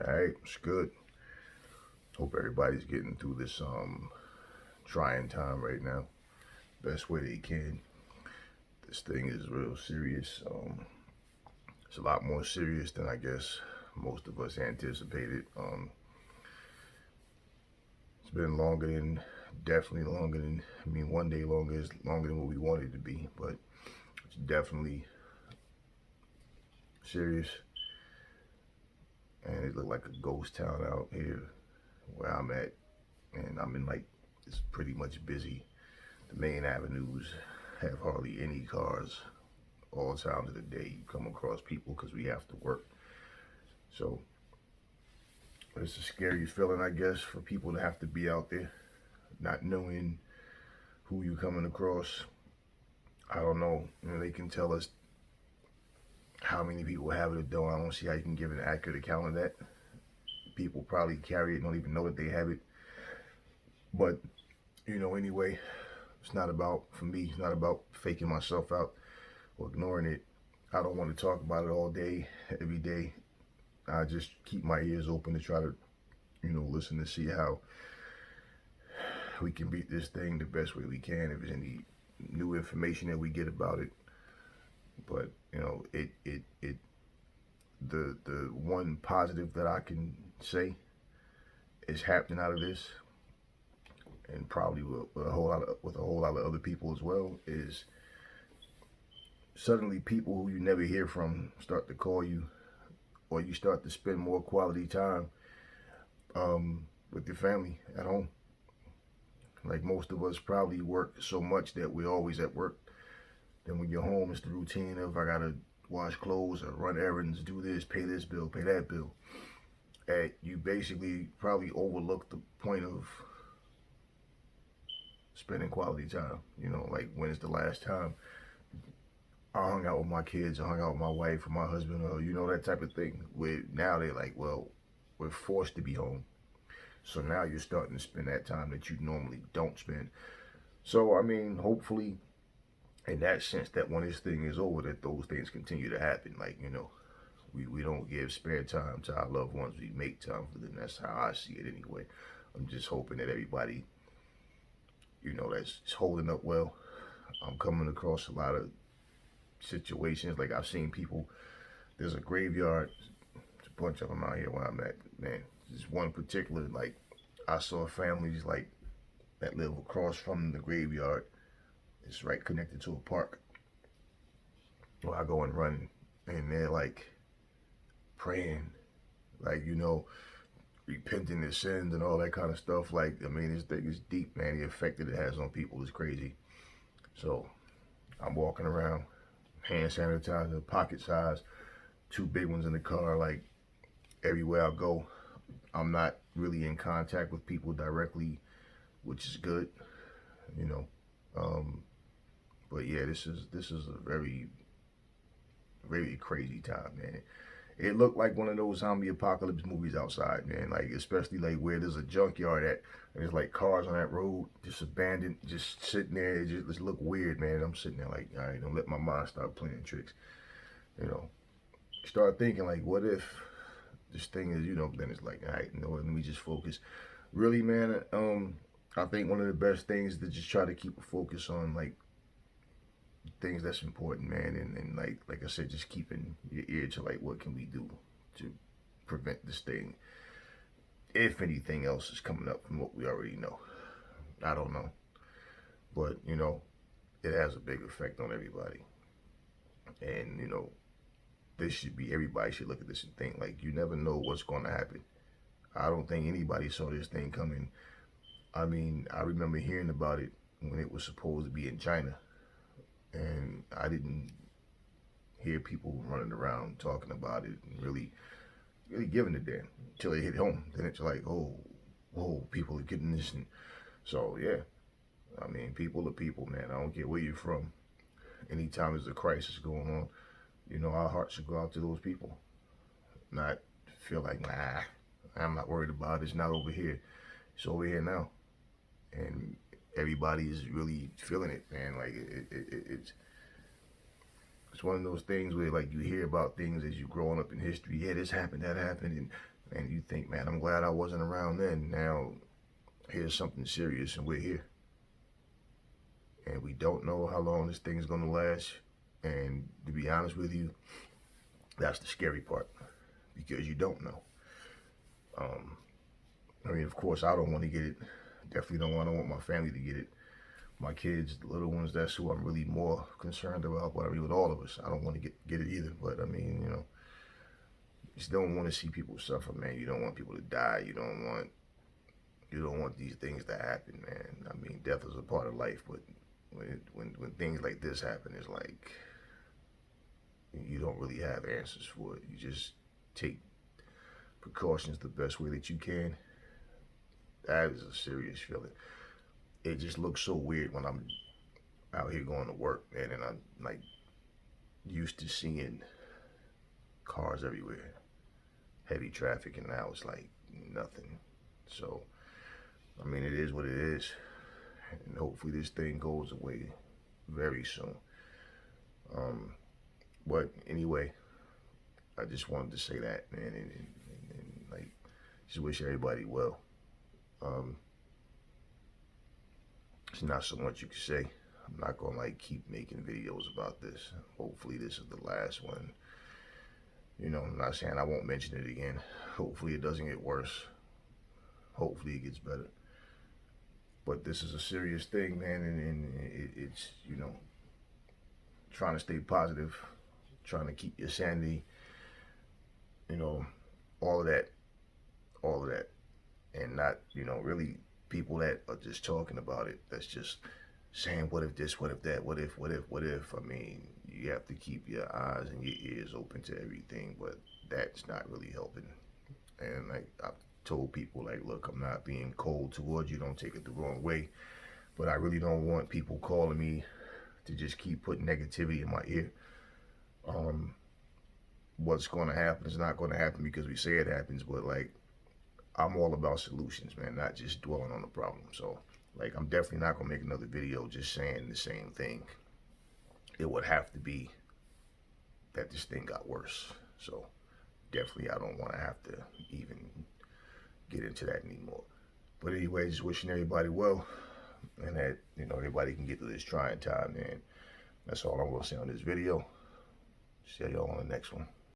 All right, it's good. Hope everybody's getting through this trying time right now, best way they can. This thing is real serious. It's a lot more serious than I guess most of us anticipated. It's been longer than, definitely longer than. I mean, one day longer is longer than what we wanted it to be, but it's definitely serious. And it looked like a ghost town out here where I'm at, and I'm in like it's pretty much busy. The main avenues have hardly any cars. All times of the day, you come across people because we have to work. So it's a scary feeling, I guess, for people to have to be out there, not knowing who you're coming across. I don't know. They can tell us how many people have it or don't. I don't see how you can give an accurate account of that. People probably carry it, don't even know that they have it. But anyway, it's not about, for me, it's not about faking myself out or ignoring it. I don't want to talk about it all day, every day. I just keep my ears open to try to, listen to see how we can beat this thing the best way we can. If there's any new information that we get about it, but the one positive that I can say is happening out of this, and probably with a whole lot of other people as well, is suddenly people who you never hear from start to call you, or you start to spend more quality time with your family at home. Like most of us probably work so much that we're always at work. Then when you're home, it's the routine of I gotta wash clothes or run errands, do this, pay this bill, pay that bill. And you basically probably overlook the point of spending quality time. Like when is the last time I hung out with my kids, I hung out with my wife or my husband, or that type of thing. Where now they're like, well, we're forced to be home. So now you're starting to spend that time that you normally don't spend. So I mean, hopefully, in that sense, that when this thing is over, that those things continue to happen. Like we don't give spare time to our loved ones. We make time for them. That's how I see it anyway. I'm just hoping that everybody, that's holding up well. I'm coming across a lot of situations. Like I've seen people. There's a graveyard. There's a bunch of them out here where I'm at. Man, there's one particular, like I saw families like that live across from the graveyard. It's right connected to a park where I go and run, and they're like praying, like repenting their sins and all that kind of stuff. Like I mean, this thing is deep, man. The effect that it has on people is crazy. So I'm walking around, hand sanitizer, pocket size, two big ones in the car. Like everywhere I go, I'm not really in contact with people directly, which is good, you know. But yeah, this is a very very crazy time, man. It looked like one of those zombie apocalypse movies outside, man. Like especially like where there's a junkyard at, and there's like cars on that road, just abandoned, just sitting there. It just look weird, man. I'm sitting there like, all right, don't let my mind start playing tricks. You know, start thinking like, what if this thing is, then it's like, all right, let me just focus. Really, man. I think one of the best things is to just try to keep a focus on like things that's important, man, and like I said, just keeping your ear to like what can we do to prevent this thing, if anything else is coming up from what we already know. I don't know, but it has a big effect on everybody, and this should be, everybody should look at this and think like you never know what's going to happen. I don't think anybody saw this thing coming. I mean, I remember hearing about it when it was supposed to be in China, and I didn't hear people running around talking about it and really giving a damn until they hit home. Then it's like, oh, whoa, people are getting this, and so yeah. I mean, people are people, man. I don't care where you're from. Anytime there's a crisis going on, our hearts should go out to those people. Not feel like, nah, I'm not worried about it. It's not over here. It's over here now, and everybody is really feeling it, man. Like it's one of those things where like you hear about things as you growing up in history. Yeah, this happened, that happened, and And you think, man, I'm glad I wasn't around then. Now, here's something serious, and we're here. And we don't know how long this thing's going to last. And to be honest with you, that's the scary part, because you don't know. I mean, of course, I don't want to get it. Definitely don't want my family to get it. My kids, the little ones, that's who I'm really more concerned about. But I mean, with all of us, I don't want to get it either. But I mean, you just don't want to see people suffer, man. You don't want people to die. You don't want these things to happen, man. I mean, death is a part of life, but when things like this happen, it's like you don't really have answers for it. You just take precautions the best way that you can. That is a serious feeling. It just looks so weird when I'm out here going to work, man, and I'm like used to seeing cars everywhere, heavy traffic, and now it's like nothing. So, I mean, it is what it is, and hopefully this thing goes away very soon. But anyway, I just wanted to say that, man, and like, just wish everybody well. Um, it's not so much you can say. I'm not gonna like keep making videos about this. Hopefully this is the last one. I'm not saying I won't mention it again. Hopefully it doesn't get worse. Hopefully it gets better. But this is a serious thing, man, and it's trying to stay positive, trying to keep your sanity, you know, all of that, all of that, and not really people that are just talking about it. That's just saying, what if this, what if that, what if, what if, what if. I mean, you have to keep your eyes and your ears open to everything, but that's not really helping. And like I've told people, like, look, I'm not being cold towards you. Don't take it the wrong way, but I really don't want people calling me to just keep putting negativity in my ear. What's going to happen is not going to happen because we say it happens, but like I'm all about solutions, man, not just dwelling on the problem. So, like, I'm definitely not going to make another video just saying the same thing. It would have to be that this thing got worse. So, definitely, I don't want to have to even get into that anymore. But anyway, just wishing everybody well, and that, everybody can get through this trying time, man. That's all I'm going to say on this video. See y'all on the next one.